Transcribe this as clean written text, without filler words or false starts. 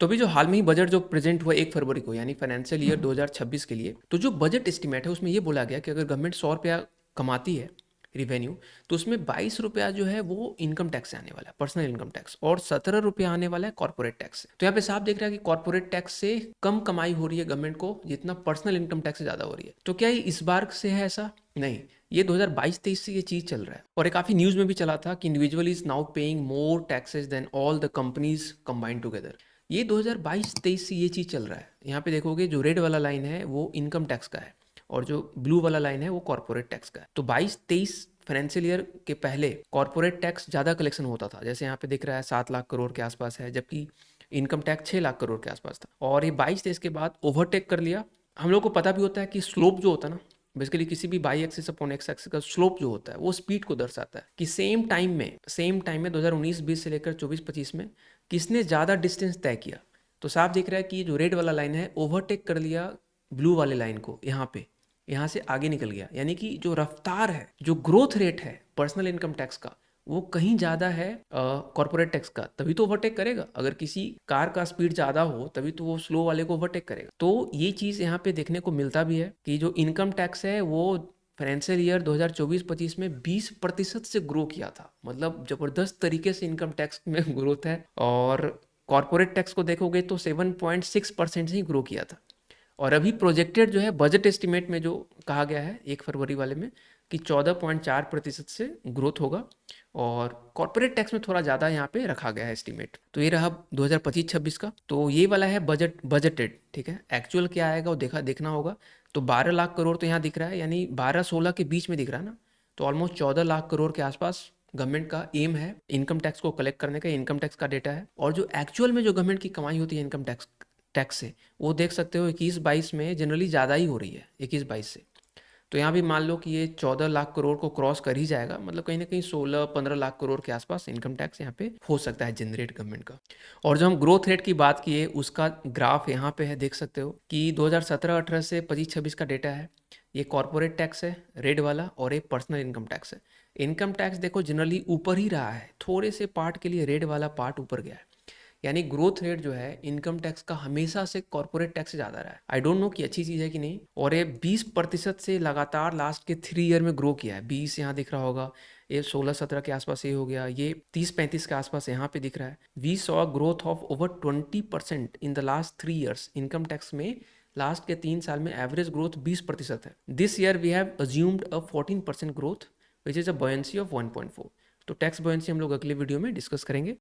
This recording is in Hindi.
तो अभी जो हाल में ही बजट जो प्रेजेंट हुआ 1 फरवरी को यानी फाइनेंशियल ईयर 2026 के लिए, तो जो बजट एस्टिमेट है उसमें ये बोला गया कि अगर गवर्नमेंट 100 रुपया कमाती है रिवेन्यू, तो उसमें 22 रुपया जो है वो इनकम टैक्स से आने वाला है, पर्सनल इनकम टैक्स, और 17 रुपया आने वाला है कॉर्पोरेट टैक्स से। तो यहाँ पे साफ दिख रहा है कि कॉर्पोरेट टैक्स से कम कमाई हो रही है गवर्नमेंट को, जितना पर्सनल इनकम टैक्स से ज़्यादा हो रही है। तो क्या ये इस बार से है ऐसा? नहीं, ये 2022-23 से ये चीज़ चल रहा है। और ये काफ़ी न्यूज़ में भी चला था कि individual is now paying more taxes than all the companies combined together. ये 2022-23 से ये चीज़ चल रहा है। यहाँ पे देखोगे जो रेड वाला लाइन है वो इनकम टैक्स का है, और जो ब्लू वाला लाइन है वो कॉर्पोरेट टैक्स का है। तो 22-23 फाइनेंशियल ईयर के पहले कॉर्पोरेट टैक्स ज़्यादा कलेक्शन होता था, जैसे यहाँ पे दिख रहा है 7 लाख करोड़ के आसपास है, जबकि इनकम टैक्स 6 लाख करोड़ के आसपास था। और ये 22-23 के बाद ओवरटेक कर लिया। हम लोग को पता भी होता है कि स्लोप जो होता है ना, बेसिकली किसी भी by axis upon x axis का स्लोप जो होता है वो स्पीड को दर्शाता है कि सेम टाइम में 2019-20 से लेकर 24-25 में किसने ज़्यादा डिस्टेंस तय किया। तो साफ दिख रहा है कि ये जो रेड वाला लाइन है ओवरटेक कर लिया ब्लू वाले लाइन को, यहाँ पे यहाँ से आगे निकल गया। यानी कि जो रफ्तार है, जो ग्रोथ रेट है पर्सनल इनकम टैक्स का, वो कहीं ज़्यादा है कॉर्पोरेट टैक्स का, तभी तो ओवरटेक करेगा। अगर किसी कार का स्पीड ज़्यादा हो तभी तो वो स्लो वाले को ओवरटेक करेगा। तो ये चीज़ यहाँ पे देखने को मिलता भी है कि जो इनकम टैक्स है वो फाइनेंशियल ईयर 2024-25 में 20% से ग्रो किया था। मतलब ज़बरदस्त तरीके से इनकम टैक्स में ग्रोथ है। और कॉर्पोरेट टैक्स को देखोगे तो 7.6% से ही ग्रो किया था। और अभी प्रोजेक्टेड जो है बजट एस्टिमेट में जो कहा गया है 1 फरवरी वाले में कि 14.4% से ग्रोथ होगा। और कॉर्पोरेट टैक्स में थोड़ा ज़्यादा यहाँ पे रखा गया है एस्टिमेट। तो ये रहा 2025-26 का। तो ये वाला है बजटेड, ठीक है। एक्चुअल क्या आएगा वो देखना होगा। तो 12 लाख करोड़ तो यहाँ दिख रहा है, यानी 12-16 के बीच में दिख रहा है ना। तो ऑलमोस्ट 14 लाख करोड़ के आसपास गवर्नमेंट का एम है इनकम टैक्स को कलेक्ट करने का। इनकम टैक्स का डेटा है। और जो एक्चुअल में जो गवर्नमेंट की कमाई होती है इनकम टैक्स से, वो देख सकते हो 21-22 में जनरली ज़्यादा ही हो रही है 21-22 से। तो यहाँ भी मान लो कि ये 14 लाख करोड़ को क्रॉस कर ही जाएगा, मतलब कहीं ना कहीं 16-15 लाख करोड़ के आसपास इनकम टैक्स यहाँ पे हो सकता है जनरेट गवर्नमेंट का। और जो हम ग्रोथ रेट की बात किए उसका ग्राफ यहाँ पे है, देख सकते हो कि 2017-18 से 25-26 का डेटा है। ये कॉर्पोरेट टैक्स है रेड वाला, और ये पर्सनल इनकम टैक्स है। इनकम टैक्स देखो जनरली ऊपर ही रहा है, थोड़े से पार्ट के लिए रेड वाला पार्ट ऊपर गया है। यानी ग्रोथ रेट जो है इनकम टैक्स का हमेशा से कॉर्पोरेट टैक्स से ज़्यादा रहा है। आई डोंट नो कि अच्छी चीज़ है कि नहीं। और ये 20% से लगातार लास्ट के 3 ईयर में ग्रो किया है। 20 यहाँ दिख रहा होगा, ये 16-17 के आसपास ये हो गया, ये 30-35 के आसपास यहाँ पे दिख रहा है। We saw growth of over 20% in the last 3 years. Income tax में लास्ट के 3 साल में एवरेज ग्रोथ 20% है। This year we have assumed a 14% growth which is a buoyancy of 1.4। तो टैक्स बॉयंसी हम लोग अगले वीडियो में डिस्कस करेंगे।